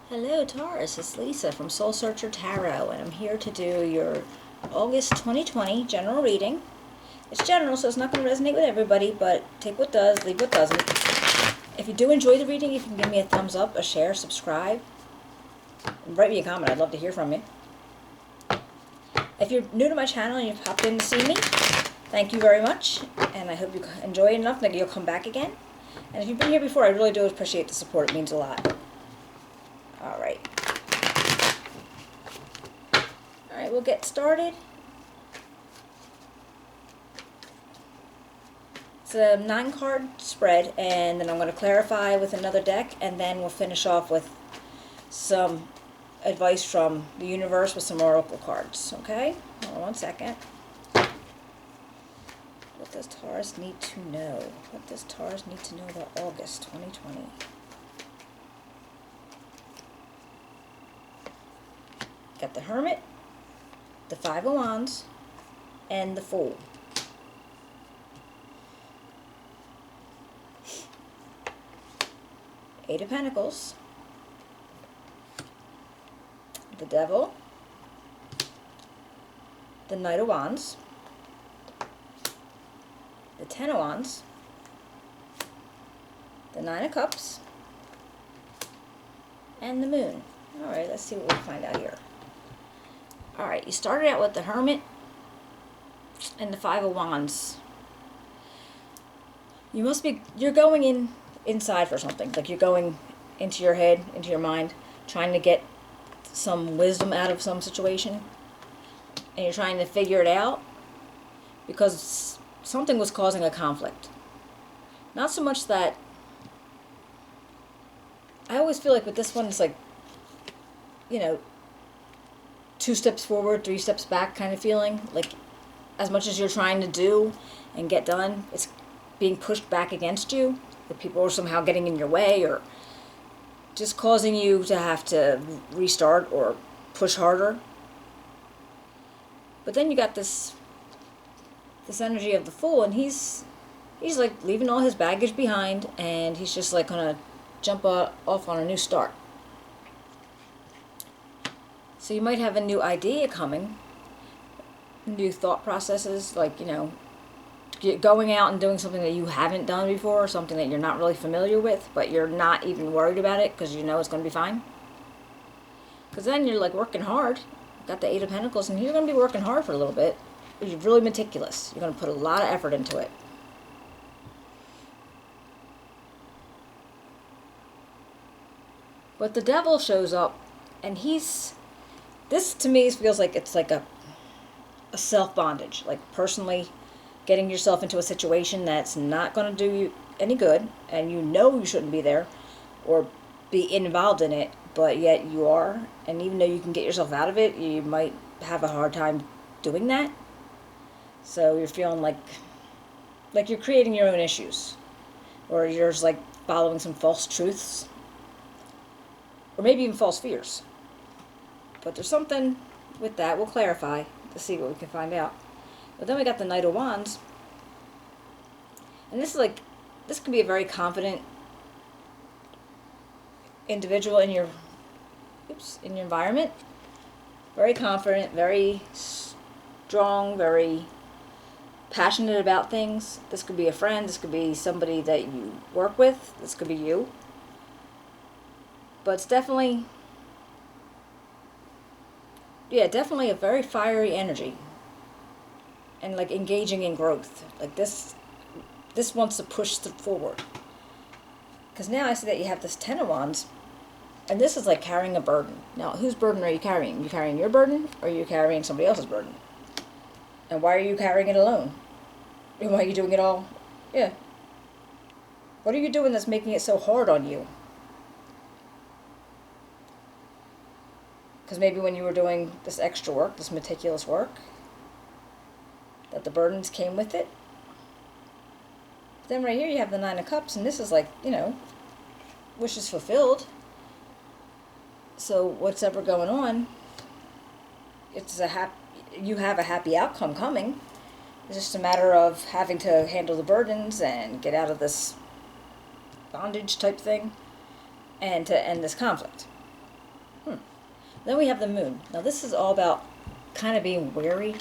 Hello Taurus, it's Lisa from Soul Searcher Tarot, and I'm here to do your August 2020 general reading. It's general, so it's not going to resonate with everybody, but take what does, leave what doesn't. If you do enjoy the reading, you can give me a thumbs up, a share, subscribe, and write me a comment. I'd love to hear from you. If you're new to my channel and you've popped in to see me, thank you very much, and I hope you enjoy it enough that you'll come back again. And if you've been here before, I really do appreciate the support. It means a lot. Alright. Alright, we'll get started. It's a 9-card spread, and then I'm going to clarify with another deck, and then we'll finish off with some advice from the universe with some oracle cards. Okay? Hold on one second. What does Taurus need to know? What does Taurus need to know about August 2020? Got the Hermit, the Five of Wands, and the Fool. Eight of Pentacles, the Devil, the Knight of Wands, the Ten of Wands, the Nine of Cups, and the Moon. Alright, let's see what we find out here. Alright, you started out with the Hermit and the Five of Wands. You're going inside for something. Like you're going into your head, into your mind, trying to get some wisdom out of some situation. And you're trying to figure it out because something was causing a conflict. Not so much that... I always feel like with this one, it's like, you know, 2 steps forward, 3 steps back kind of feeling. Like, as much as you're trying to do and get done, it's being pushed back against you. That people are somehow getting in your way or just causing you to have to restart or push harder. But then you got this energy of the Fool, and he's like leaving all his baggage behind, and he's just like gonna jump off on a new start. So you might have a new idea coming, new thought processes, like, you know, going out and doing something that you haven't done before, or something that you're not really familiar with, but you're not even worried about it because you know it's going to be fine. Because then you're like working hard. Got the Eight of Pentacles, and you're going to be working hard for a little bit. But you're really meticulous. You're going to put a lot of effort into it. But the Devil shows up, and this to me feels like it's like a self-bondage. Like personally getting yourself into a situation that's not going to do you any good, and you know you shouldn't be there or be involved in it, but yet you are. And even though you can get yourself out of it, you might have a hard time doing that. So you're feeling like you're creating your own issues, or you're just like following some false truths, or maybe even false fears. But there's something with that. We'll clarify to see what we can find out. But then we got the Knight of Wands. And this could be a very confident individual in your environment. Very confident, very strong, very passionate about things. This could be a friend, this could be somebody that you work with, this could be you. But it's definitely a very fiery energy. And like engaging in growth. Like this wants to push forward. Because now I see that you have this Ten of Wands, and this is like carrying a burden. Now, whose burden are you carrying? Are you carrying your burden, or are you carrying somebody else's burden? And why are you carrying it alone? And why are you doing it all? Yeah. What are you doing that's making it so hard on you? Because maybe when you were doing this extra work, this meticulous work, that the burdens came with it. But then right here you have the Nine of Cups, and this is like, you know, wishes fulfilled. So what's ever going on, you have a happy outcome coming. It's just a matter of having to handle the burdens and get out of this bondage type thing, and to end this conflict. Then we have the moon. Now this is all about kind of being wary.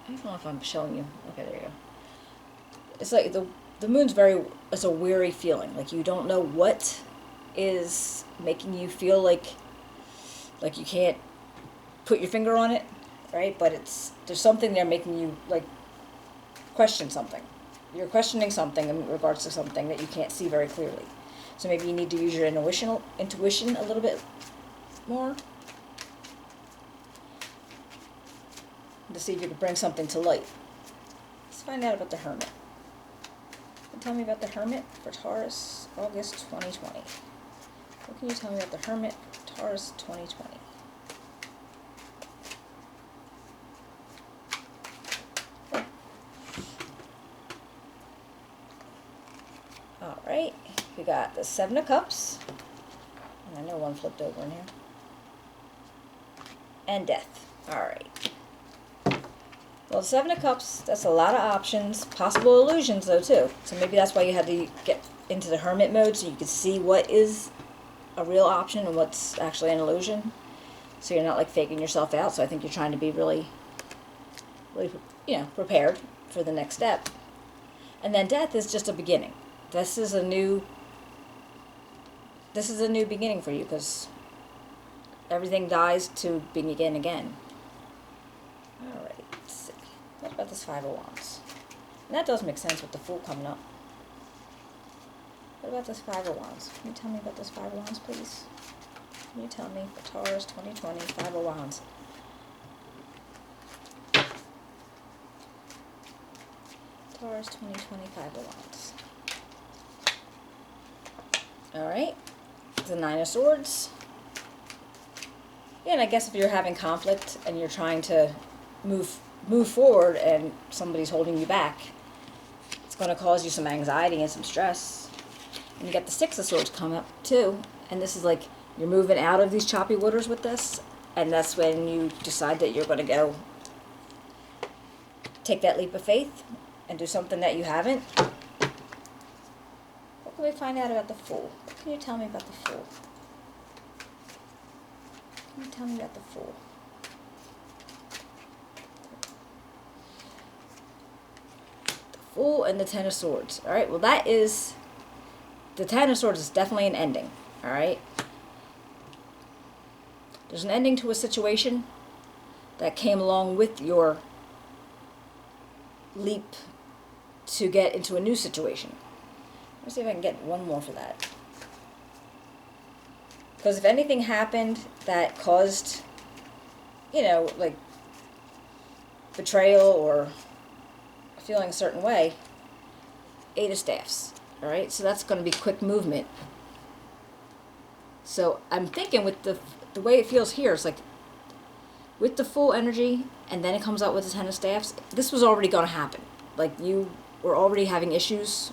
I don't know if I'm showing you. Okay, there you go. It's like the moon's it's a weary feeling. Like you don't know what is making you feel like you can't put your finger on it, right? But there's something there making you like question something. You're questioning something in regards to something that you can't see very clearly. So maybe you need to use your intuition a little bit more to see if you can bring something to light. Let's find out about the Hermit. Tell me about the Hermit for Taurus, August 2020. What can you tell me about the Hermit for Taurus 2020? Alright, we got the Seven of Cups. And I know one flipped over in here. And Death. Alright. Well, the Seven of Cups, that's a lot of options. Possible illusions, though, too. So maybe that's why you had to get into the Hermit mode, so you could see what is a real option and what's actually an illusion. So you're not, like, faking yourself out. So I think you're trying to be really, prepared for the next step. And then Death is just a beginning. This is a new beginning for you, because everything dies to begin again. All right. What about this Five of Wands? And that does make sense with the Fool coming up. What about this Five of Wands? Can you tell me about this Five of Wands, please? Can you tell me for Taurus 2020, Five of Wands? Taurus 2020, Five of Wands. Alright. The Nine of Swords. Yeah, and I guess if you're having conflict and you're trying to move forward and somebody's holding you back, it's going to cause you some anxiety and some stress. And you got the Six of Swords come up too, and this is like you're moving out of these choppy waters with this, and that's when you decide that you're going to go take that leap of faith and do something that you haven't. What can we find out about the Fool? What can you tell me about the Fool? Can you tell me about the Fool? Fool and the Ten of Swords. Alright, well the Ten of Swords is definitely an ending. Alright? There's an ending to a situation that came along with your leap to get into a new situation. Let's see if I can get one more for that. Because if anything happened that caused, like betrayal or feeling a certain way, Eight of Staffs. Alright, so that's going to be quick movement. So I'm thinking with the way it feels here, it's like with the Full energy and then it comes out with the Ten of Staffs, this was already going to happen. Like you were already having issues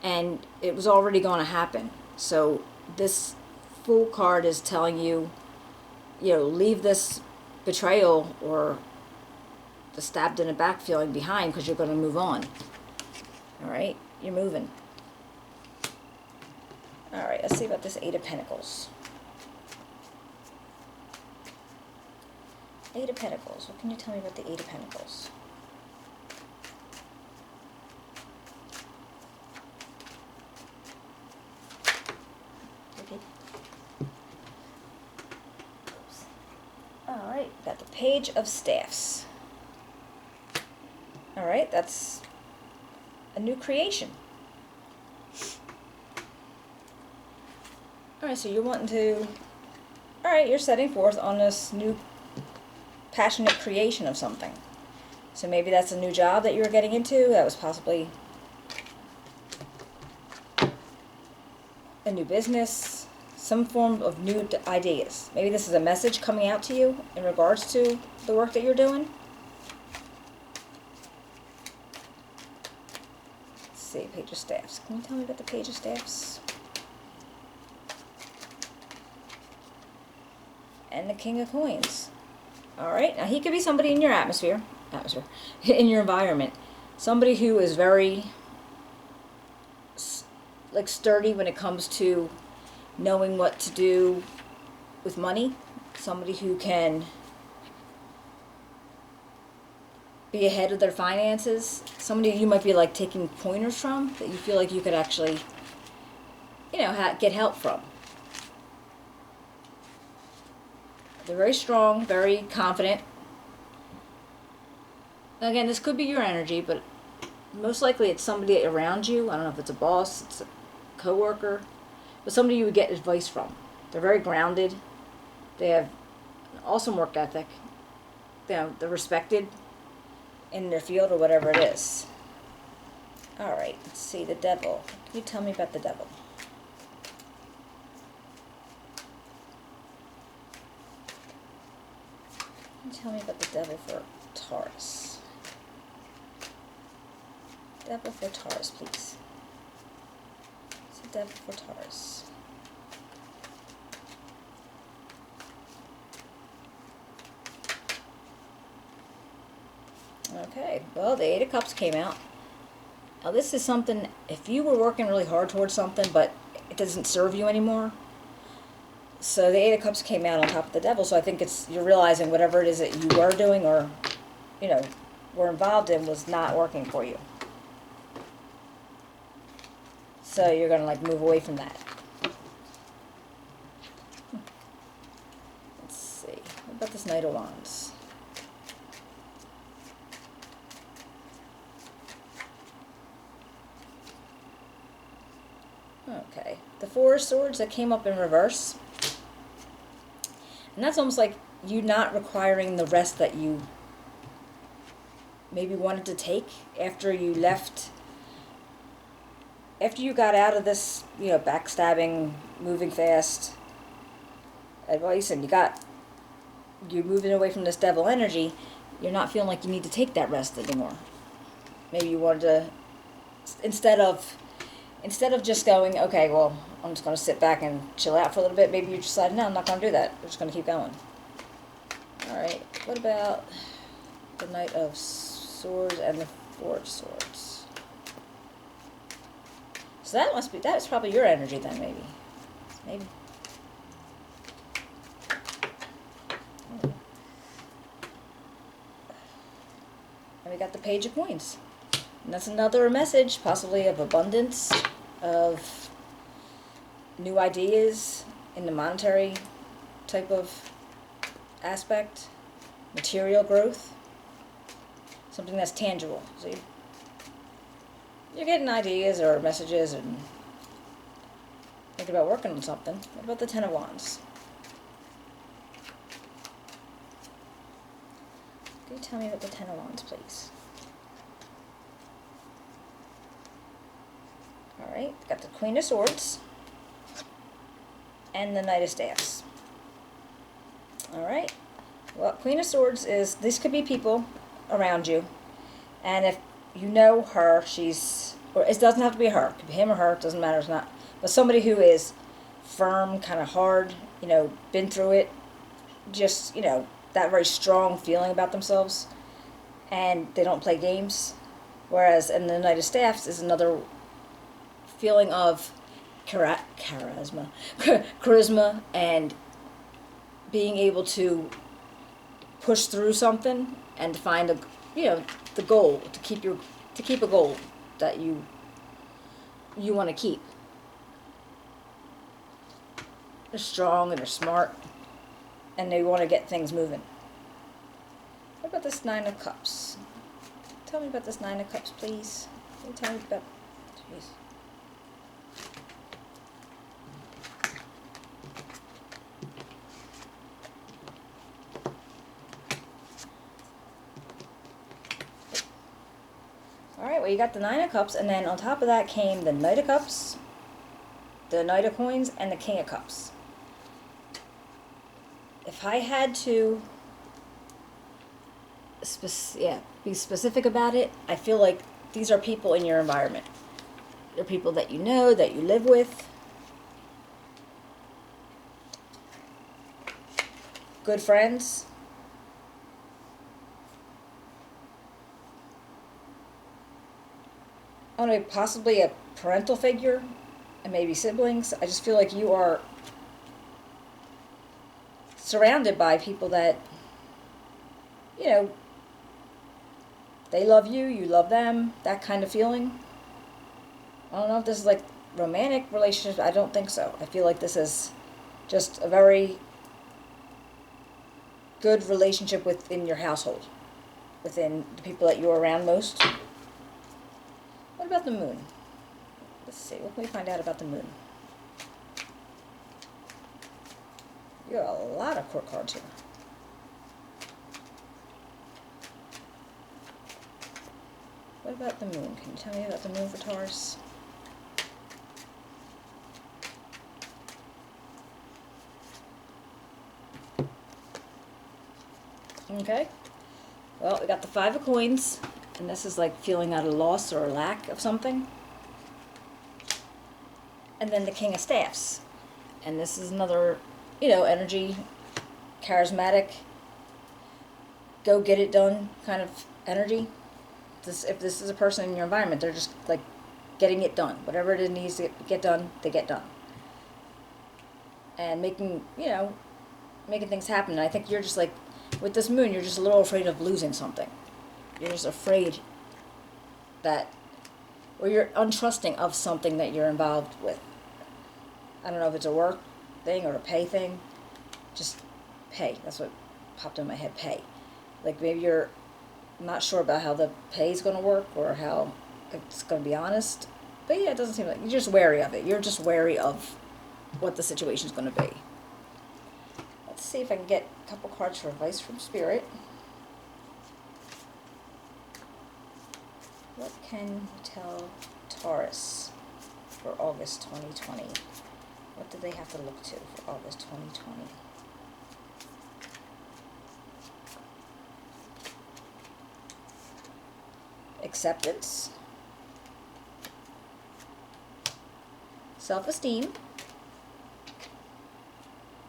and it was already going to happen. So this Fool card is telling you, leave this betrayal or the stabbed in the back feeling behind, because you're going to move on. Alright? You're moving. Alright, let's see about this Eight of Pentacles. Eight of Pentacles. What can you tell me about the Eight of Pentacles? Alright, got the Page of Staffs. Alright, that's a new creation. Alright, so you're wanting to... Alright, you're setting forth on this new passionate creation of something. So maybe that's a new job that you were getting into. That was possibly a new business. Some form of new ideas. Maybe this is a message coming out to you in regards to the work that you're doing. See, Page of Staffs. Can you tell me about the Page of Staffs? And the King of Coins. Alright, now he could be somebody in your atmosphere, in your environment. Somebody who is very, sturdy when it comes to knowing what to do with money. somebody who can be ahead of their finances, somebody you might be like taking pointers from that you feel like you could actually, get help from. They're very strong, very confident. Again, this could be your energy, but most likely it's somebody around you. I don't know if it's a boss, it's a coworker, but somebody you would get advice from. They're very grounded. They have an awesome work ethic. They're respected in their field or whatever it is. All right, let's see, the devil. Can you tell me about the devil? Can you tell me about the devil for Taurus? Devil for Taurus, please. It's the devil for Taurus. Okay, well, the Eight of Cups came out. Now, this is something, if you were working really hard towards something, but it doesn't serve you anymore. So the Eight of Cups came out on top of the Devil, so I think you're realizing whatever it is that you were doing or, were involved in was not working for you. So you're going to, move away from that. Let's see. What about this Knight of Wands? Okay, the Four of Swords that came up in reverse. And that's almost like you not requiring the rest that you maybe wanted to take after you left, after you got out of this, backstabbing, moving fast advice, and you're moving away from this devil energy. You're not feeling like you need to take that rest anymore. Maybe you wanted to, instead of just going, okay, well, I'm just going to sit back and chill out for a little bit, maybe you decide, no, I'm not going to do that. I'm just going to keep going. All right, what about the Knight of Swords and the Four of Swords? So that's probably your energy then, maybe. Maybe. And we got the Page of Coins. And that's another message, possibly of abundance, of new ideas in the monetary type of aspect, material growth, something that's tangible. So you're getting ideas or messages and thinking about working on something. What about the Ten of Wands? Can you tell me about the Ten of Wands, please? Alright, got the Queen of Swords and the Knight of Staffs. Alright, well, Queen of Swords is, this could be people around you, and if you know her, or it doesn't have to be her, it could be him or her, it doesn't matter, it's not, but somebody who is firm, kind of hard, been through it, just, that very strong feeling about themselves, and they don't play games, whereas in the Knight of Staffs is another feeling of charisma and being able to push through something and find the goal, to keep a goal that you want to keep. They're strong and they're smart and they want to get things moving. What about this Nine of Cups? Tell me about this Nine of Cups, please. Can you tell me about, jeez. Alright, well, you got the Nine of Cups, and then on top of that came the Knight of Cups, the Knight of Coins, and the King of Cups. If I had to be specific about it, I feel like these are people in your environment. They're people that you know, that you live with. Good friends. I don't know, possibly a parental figure, and maybe siblings. I just feel like you are surrounded by people that, you know, they love you, you love them, that kind of feeling. I don't know if this is like romantic relationship. I don't think so. I feel like this is just a very good relationship within your household, within the people that you're around most. What about the moon? Let's see, what can we find out about the moon? You have a lot of court cards here. What about the moon? Can you tell me about the moon for Taurus? Okay. Well, we got the Five of Coins, and this is like feeling out a loss or a lack of something. And then the King of Staffs. And this is another, energy, charismatic, go get it done kind of energy. If this is a person in your environment, they're just like getting it done. Whatever it needs to get done, they get done. And making things happen. And I think you're just like, with this moon, you're just a little afraid of losing something. You're just afraid that, or you're untrusting of something that you're involved with. I don't know if it's a work thing or a pay thing. Just pay. That's what popped in my head, pay. Like maybe you're not sure about how the pay is going to work or how it's going to be honest. But yeah, it doesn't seem like, you're just wary of it. You're just wary of what the situation is going to be. Let's see if I can get a couple cards for advice from Spirit. What can you tell Taurus for August 2020? What do they have to look to for August 2020? Acceptance, self-esteem,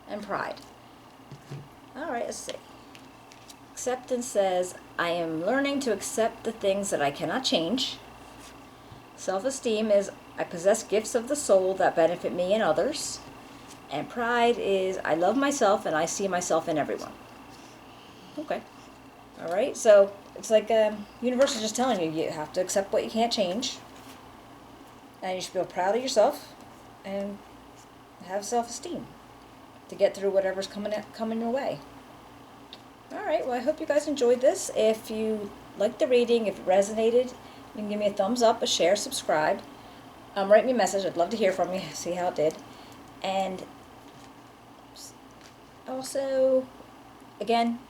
and pride. All right, let's see. Acceptance says, I am learning to accept the things that I cannot change. Self-esteem is, I possess gifts of the soul that benefit me and others. And pride is, I love myself and I see myself in everyone. Okay. All right, so it's like universe is just telling you, you have to accept what you can't change. And you should feel proud of yourself and have self-esteem to get through whatever's coming your way. All right, well, I hope you guys enjoyed this. If you liked the reading, if it resonated, you can give me a thumbs up, a share, subscribe. Write me a message. I'd love to hear from you, see how it did. And also, again,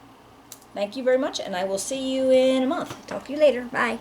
thank you very much, and I will see you in a month. Talk to you later. Bye.